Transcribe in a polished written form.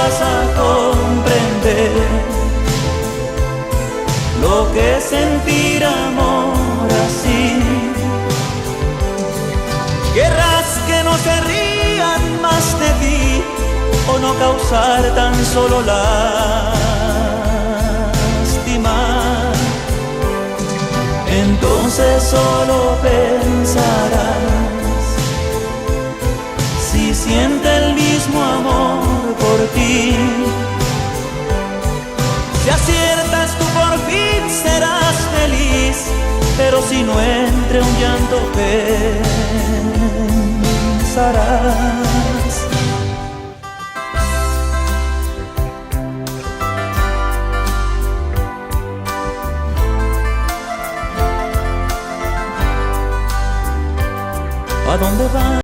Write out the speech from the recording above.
vas a comprender lo que es sentir amor así. Querrás que no se rían más de ti o no causar tan solo lástima. Entonces solo pensarás si siente el mismo amor por ti. Si aciertas tú por fin serás feliz, pero si no entre un llanto pensarás. ¿A dónde vas?